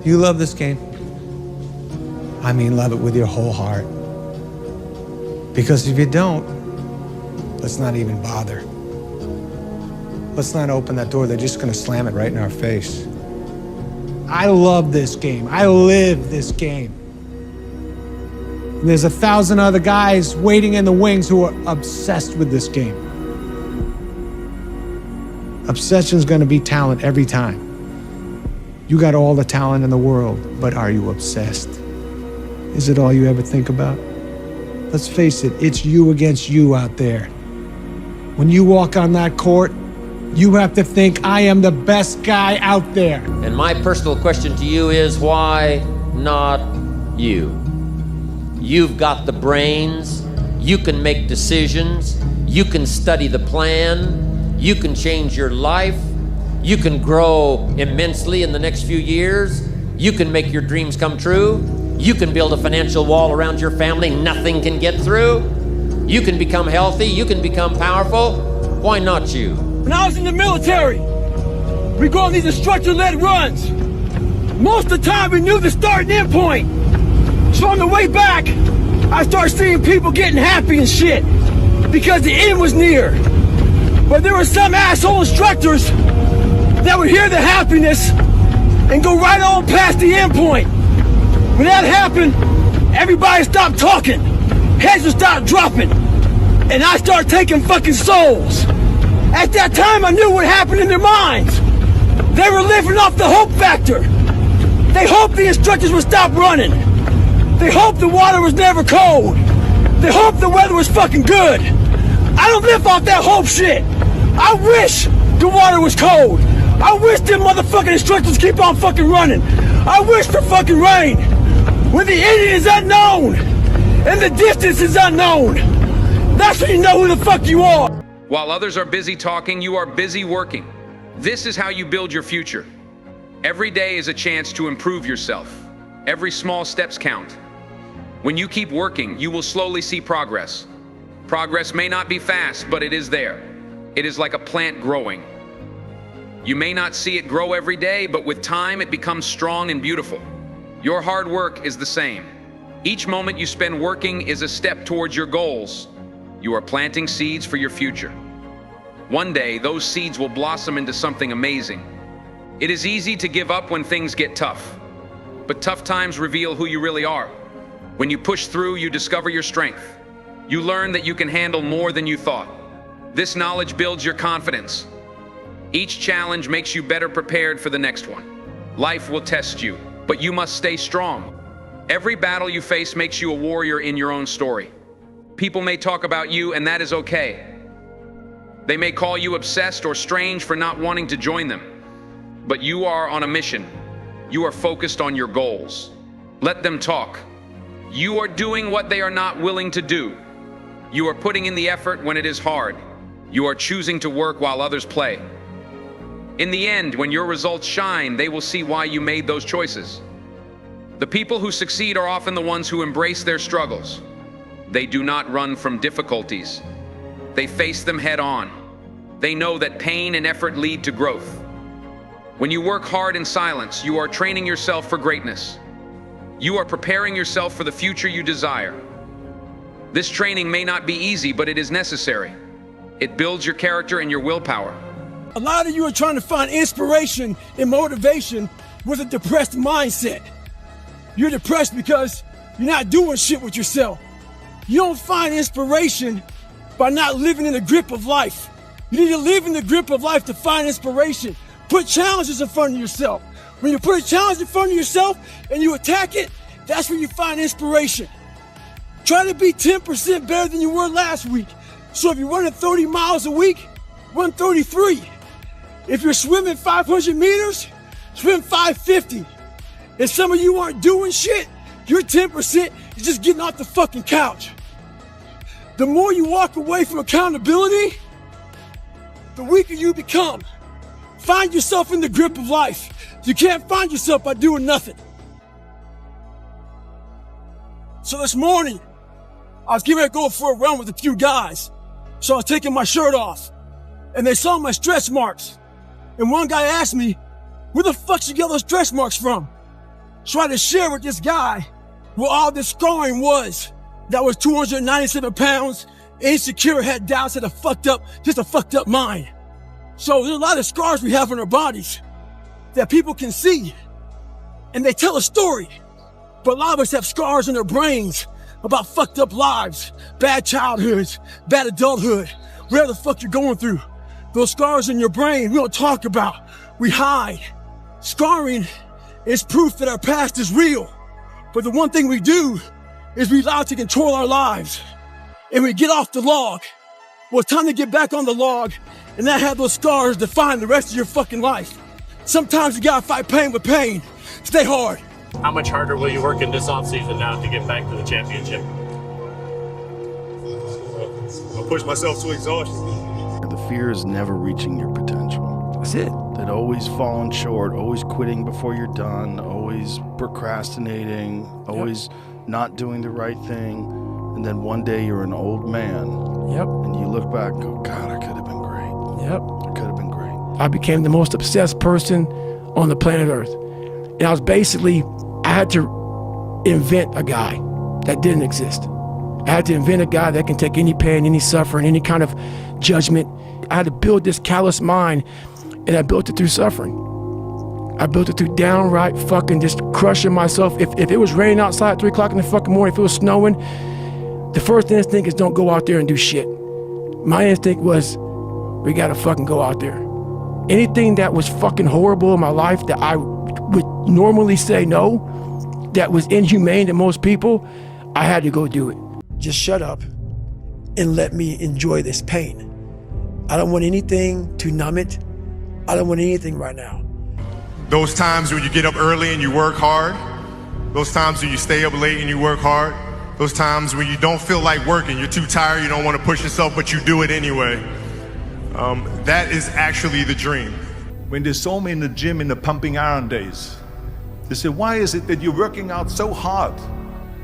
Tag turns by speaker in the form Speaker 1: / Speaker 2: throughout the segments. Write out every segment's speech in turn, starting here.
Speaker 1: You love this game? I mean, love it with your whole heart. Because if you don't, let's not even bother. Let's not open that door. They're just gonna slam it right in our face. I love this game. I live this game. And there's 1,000 other guys waiting in the wings who are obsessed with this game. Obsession's gonna be talent every time. You got all the talent in the world, but are you obsessed? Is it all you ever think about? Let's face it, it's you against you out there. When you walk on that court, you have to think, I am the best guy out there.
Speaker 2: And my personal question to you is, why not you? You've got the brains, you can make decisions, you can study the plan, you can change your life, you can grow immensely in the next few years, you can make your dreams come true, you can build a financial wall around your family nothing can get through, you can become healthy, you can become powerful. Why not you?
Speaker 3: When I was in the military, we go on these instructor-led runs. Most of the time we knew the start and end point. So on the way back, I started seeing people getting happy and shit because the end was near. But there were some asshole instructors that would hear the happiness and go right on past the end point. When that happened, everybody stopped talking. Heads would start dropping. And I started taking fucking souls. At that time, I knew what happened in their minds. They were living off the hope factor. They hoped the instructors would stop running. They hoped the water was never cold. They hoped the weather was fucking good. I don't live off that hope shit. I wish the water was cold. I wish them motherfucking instructors keep on fucking running. I wish for fucking rain. When the ending is unknown and the distance is unknown, that's when you know who the fuck you are.
Speaker 4: While others are busy talking, you are busy working. This is how you build your future. Every day is a chance to improve yourself. Every small steps count. When you keep working, you will slowly see progress. Progress may not be fast, but it is there. It is like a plant growing. You may not see it grow every day, but with time it becomes strong and beautiful. Your hard work is the same. Each moment you spend working is a step towards your goals. You are planting seeds for your future. One day, those seeds will blossom into something amazing. It is easy to give up when things get tough, but tough times reveal who you really are. When you push through, you discover your strength. You learn that you can handle more than you thought. This knowledge builds your confidence. Each challenge makes you better prepared for the next one. Life will test you, but you must stay strong. Every battle you face makes you a warrior in your own story. People may talk about you, and that is okay. They may call you obsessed or strange for not wanting to join them. But you are on a mission. You are focused on your goals. Let them talk. You are doing what they are not willing to do. You are putting in the effort when it is hard. You are choosing to work while others play. In the end, when your results shine, they will see why you made those choices. The people who succeed are often the ones who embrace their struggles. They do not run from difficulties. They face them head on. They know that pain and effort lead to growth. When you work hard in silence, you are training yourself for greatness. You are preparing yourself for the future you desire. This training may not be easy, but it is necessary. It builds your character and your willpower.
Speaker 3: A lot of you are trying to find inspiration and motivation with a depressed mindset. You're depressed because you're not doing shit with yourself. You don't find inspiration by not living in the grip of life. You need to live in the grip of life to find inspiration. Put challenges in front of yourself. When you put a challenge in front of yourself and you attack it, that's when you find inspiration. Try to be 10% better than you were last week. So if you're running 30 miles a week, run 33. If you're swimming 500 meters, swim 550. If some of you aren't doing shit, your 10% is just getting off the fucking couch. The more you walk away from accountability, the weaker you become. Find yourself in the grip of life. You can't find yourself by doing nothing. So this morning, I was getting ready to go for a run with a few guys. So I was taking my shirt off, and they saw my stretch marks. And one guy asked me, where the fuck you get those stretch marks from? try to share with this guy what all this scarring was. That was 297 pounds, insecure, had doubts, had a fucked up mind. So there's a lot of scars we have on our bodies that people can see, and they tell a story. But a lot of us have scars in our brains about fucked up lives, bad childhoods, bad adulthood, whatever the fuck you're going through. Those scars in your brain we don't talk about, we hide. Scarring is proof that our past is real. But the one thing we do is we allow it to control our lives. And we get off the log. Well, it's time to get back on the log and not have those scars define the rest of your fucking life. Sometimes you gotta fight pain with pain. Stay hard.
Speaker 5: How much harder will you work in this offseason now to get back to the championship?
Speaker 6: I'll push myself to exhaustion.
Speaker 7: The fear is never reaching your potential.
Speaker 1: That's it.
Speaker 7: That always falling short, always quitting before you're done, always procrastinating, always not doing the right thing. And then one day you're an old man.
Speaker 8: Yep.
Speaker 7: And you look back and go, God, I could have been great.
Speaker 8: Yep.
Speaker 7: I could have been great.
Speaker 8: I became the most obsessed person on the planet Earth. And I was basically, I had to invent a guy that didn't exist. I had to invent a guy that can take any pain, any suffering, any kind of judgment. I had to build this callous mind, and I built it through suffering. I built it through downright fucking just crushing myself. If it was raining outside at 3 o'clock in the fucking morning, if it was snowing, the first instinct is don't go out there and do shit. My instinct was, we gotta fucking go out there. Anything that was fucking horrible in my life that I would normally say no, that was inhumane to most people, I had to go do it. Just shut up and let me enjoy this pain. I don't want anything to numb it. I don't want anything right now.
Speaker 6: Those times when you get up early and you work hard, those times when you stay up late and you work hard, those times when you don't feel like working, you're too tired, you don't want to push yourself, but you do it anyway. That is actually the dream.
Speaker 9: When they saw me in the gym in the pumping iron days, they said, why is it that you're working out so hard?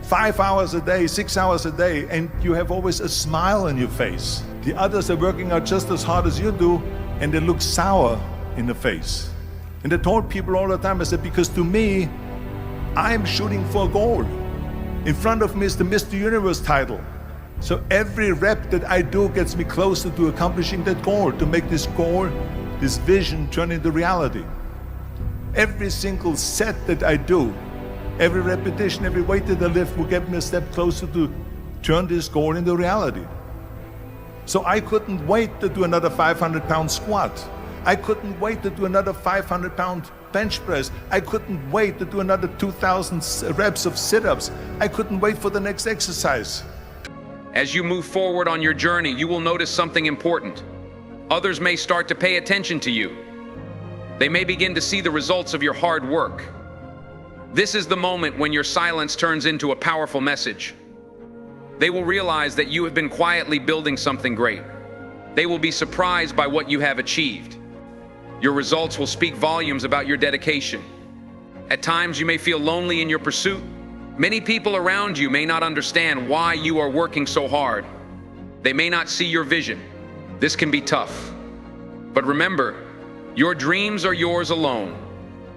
Speaker 9: 5 hours a day, 6 hours a day, and you have always a smile on your face. The others are working out just as hard as you do, and they look sour in the face. And I told people all the time, I said, because to me, I'm shooting for a goal. In front of me is the Mr. Universe title. So every rep that I do gets me closer to accomplishing that goal, to make this goal, this vision turn into reality. Every single set that I do, every repetition, every weight that I lift will get me a step closer to turn this goal into reality. So I couldn't wait to do another 500-pound squat. I couldn't wait to do another 500-pound bench press. I couldn't wait to do another 2,000 reps of sit-ups. I couldn't wait for the next exercise.
Speaker 4: As you move forward on your journey, you will notice something important. Others may start to pay attention to you. They may begin to see the results of your hard work. This is the moment when your silence turns into a powerful message. They will realize that you have been quietly building something great. They will be surprised by what you have achieved. Your results will speak volumes about your dedication. At times you may feel lonely in your pursuit. Many people around you may not understand why you are working so hard. They may not see your vision. This can be tough. But remember, your dreams are yours alone.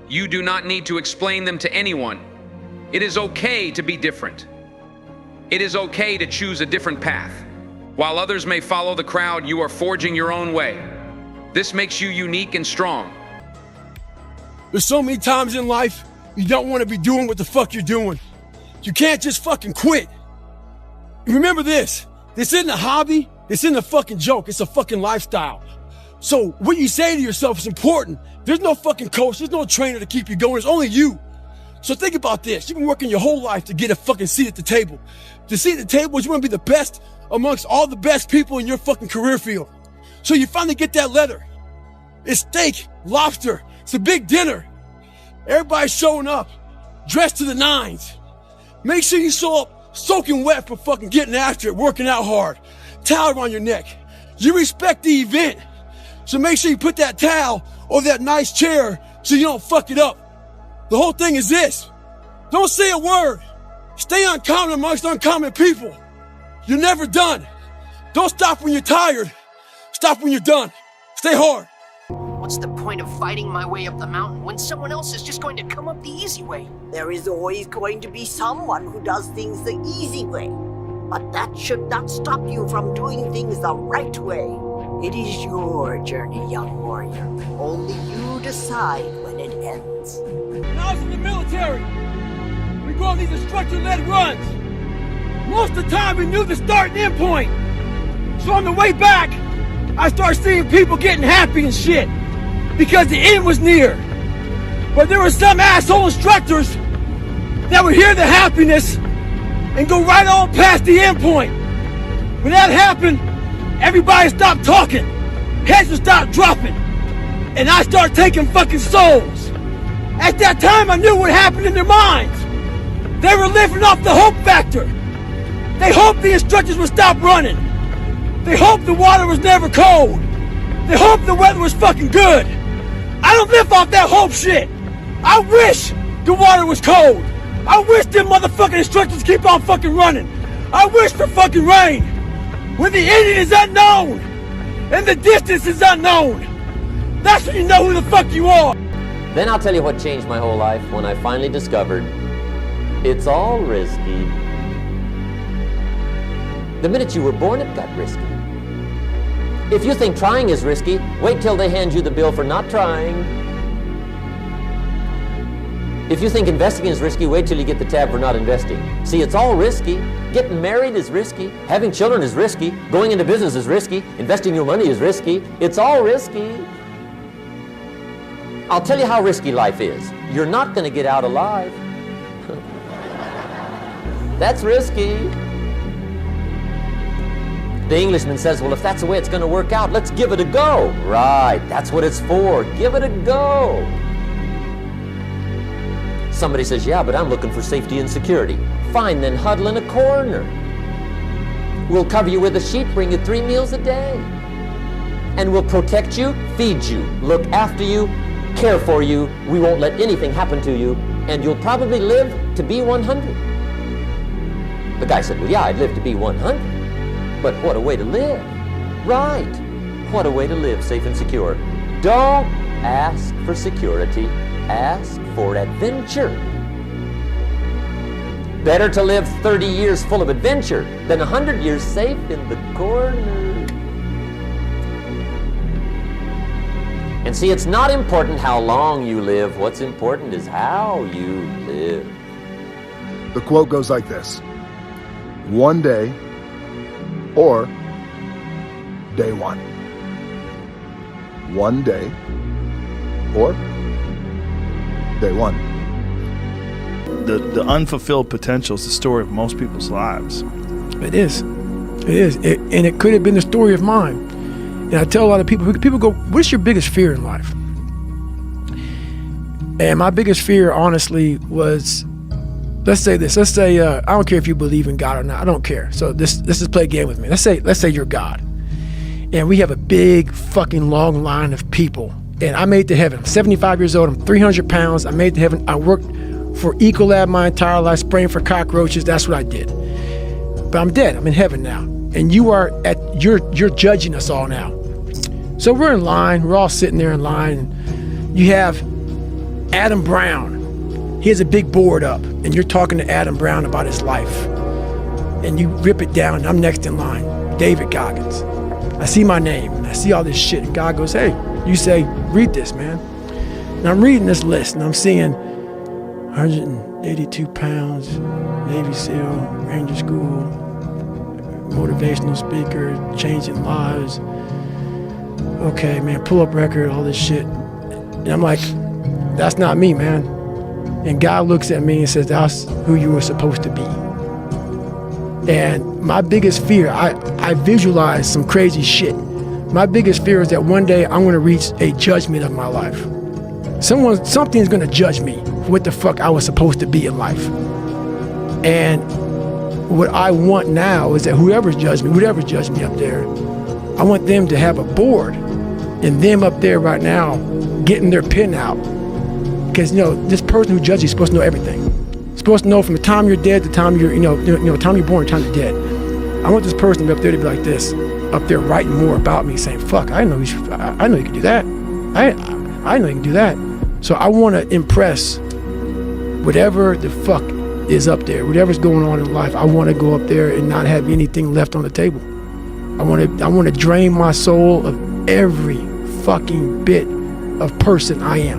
Speaker 4: You do not need to explain them to anyone. It is okay to be different. It is okay to choose a different path. While others may follow the crowd, you are forging your own way. This makes you unique and strong.
Speaker 3: There's so many times in life you don't want to be doing what the fuck you're doing. You can't just fucking quit. Remember this isn't a hobby, this isn't a fucking joke, it's a fucking lifestyle. So what you say to yourself is important. There's no fucking coach, there's no trainer to keep you going, it's only you. So think about this, you've been working your whole life to get a fucking seat at the table. The seat at the table is you want to be the best amongst all the best people in your fucking career field. So you finally get that letter. It's steak, lobster, it's a big dinner. Everybody's showing up, dressed to the nines. Make sure you show up soaking wet for fucking getting after it, working out hard. Towel around your neck. You respect the event. So make sure you put that towel over that nice chair so you don't fuck it up. The whole thing is this. Don't say a word. Stay uncommon amongst uncommon people. You're never done. Don't stop when you're tired. Stop when you're done. Stay hard.
Speaker 10: What's the point of fighting my way up the mountain when someone else is just going to come up the easy way?
Speaker 11: There is always going to be someone who does things the easy way. But that should not stop you from doing things the right way. It is your journey, young warrior. Only you decide when it ends.
Speaker 3: When I was in the military, we go on these instructor-led runs. Most of the time we knew the start and end point. So on the way back, I started seeing people getting happy and shit because the end was near. But there were some asshole instructors that would hear the happiness and go right on past the end point. When that happened, everybody stopped talking. Heads would stop dropping. And I started taking fucking souls. At that time, I knew what happened in their minds. They were living off the hope factor. They hoped the instructors would stop running. They hoped the water was never cold. They hoped the weather was fucking good. I don't live off that hope shit. I wish the water was cold. I wish them motherfucking instructors keep on fucking running. I wish for fucking rain. When the ending is unknown and the distance is unknown, that's when you know who the fuck you are.
Speaker 2: Then I'll tell you what changed my whole life when I finally discovered it's all risky. The minute you were born, it got risky. If you think trying is risky, wait till they hand you the bill for not trying. If you think investing is risky, wait till you get the tab for not investing. See, it's all risky. Getting married is risky. Having children is risky. Going into business is risky. Investing your money is risky. It's all risky. I'll tell you how risky life is. You're not going to get out alive. That's risky. The Englishman says, well, if that's the way it's going to work out, let's give it a go. Right, that's what it's for. Give it a go. Somebody says, yeah, but I'm looking for safety and security. Fine, then huddle in a corner. We'll cover you with a sheet, bring you 3 meals a day. And we'll protect you, feed you, look after you, care for you. We won't let anything happen to you. And you'll probably live to be 100. The guy said, well, yeah, I'd live to be 100. But what a way to live. Right. What a way to live, safe and secure. Don't ask for security. Ask for adventure. Better to live 30 years full of adventure than 100 years safe in the corner. And see, it's not important how long you live. What's important is how you live.
Speaker 12: The quote goes like this: one day or day one. One day or day one.
Speaker 7: The unfulfilled potential is the story of most people's lives.
Speaker 8: It is. It is. And it could have been the story of mine. And I tell a lot of people go, what's your biggest fear in life? And my biggest fear, honestly, was, let's say this. Let's say, I don't care if you believe in God or not. I don't care. So let's just play a game with me. Let's say you're God. And we have a big fucking long line of people. And I made it to heaven. I'm 75 years old. I'm 300 pounds. I made it to heaven. I worked for Ecolab my entire life, spraying for cockroaches. That's what I did. But I'm dead. I'm in heaven now. And you're judging us all now. So we're in line. We're all sitting there in line. And you have Adam Brown. He has a big board up. And you're talking to Adam Brown about his life. And you rip it down. And I'm next in line. David Goggins. I see my name. And I see all this shit. And God goes, hey, you say, read this, man. And I'm reading this list. And I'm seeing 182 pounds, Navy SEAL, Ranger School, motivational speaker, changing lives. Okay, man, pull-up record, all this shit. And I'm like, that's not me, man. And God looks at me and says, that's who you were supposed to be. And my biggest fear, I visualize some crazy shit. My biggest fear is that one day I'm gonna reach a judgment of my life. Something's gonna judge me for what the fuck I was supposed to be in life. And what I want now is that whoever's judged me up there, I want them to have a board and them up there right now getting their pen out. Because, this person who judges you is supposed to know everything. Supposed to know from the time you're dead to the time you're, time you're born, time you're dead. I want this person to be up there to be like this, up there writing more about me, saying, fuck, I know you could do that. I know you can do that. So I want to impress whatever the fuck is up there, whatever's going on in life. I want to go up there and not have anything left on the table. I want to drain my soul of every fucking bit of person I am.